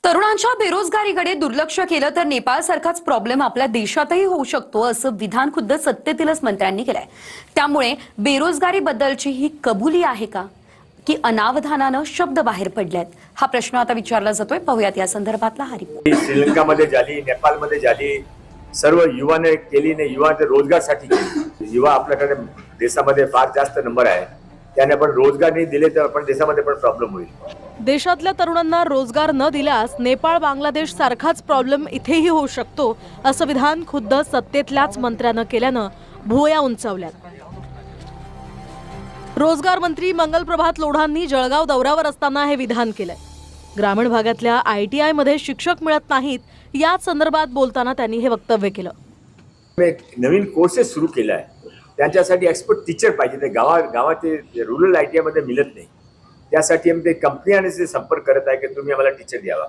तरुणांच्या बेरोजगारीकडे दुर्लक्ष केलं तर नेपाळ सारखाच प्रॉब्लेम आपल्या देशातही होऊ शकतो असं विधान खुद्द सत्तेतीलच मंत्र्यांनी केलंय। त्यामुळे बेरोजगारीबद्दलची ही कबुली आहे का की अनावधानानं शब्द बाहेर पडलेत, हा प्रश्न आता विचारला जातोय। पाहूयात या संदर्भातला हा रिपोर्ट। श्रीलंकामध्ये झाली, नेपाळमध्ये झाली, सर्व युवाने केली नाही, युवांच्या रोजगारसाठी केली। युवा आपल्याकडे देशामध्ये फार जास्त नंबर आहे, त्याने आपण रोजगार नाही दिले तर आपण देशामध्ये पण प्रॉब्लेम होईल। देशातल्या तरुणांना रोजगार न दिल्यास नेपाळ बांगलादेश सारखाच प्रॉब्लेम इथेही होऊ शकतो असं विधान खुद्द सत्तेतल्याच मंत्र्यानं केल्यानं भुवया उंचावल्यात। रोजगार मंत्री मंगल प्रभात लोढांनी जळगाव दौऱ्यावर असताना हे विधान केलंय। ग्रामीण भागातल्या ITI मध्ये शिक्षक मिळत नाहीत, याच संदर्भात बोलताना त्यांनी हे वक्तव्य केलं। एक नवीन कोर्सेस सुरू केला आहे, त्यांच्यासाठी एक्सपर्ट टीचर पाहिजे। ते गावाचे रुरल ITI मध्ये मिळत नाही, त्यासाठी आम्ही ते कंपन्यांशी संपर्क करत आहे की तुम्ही आम्हाला टीचर द्यावा।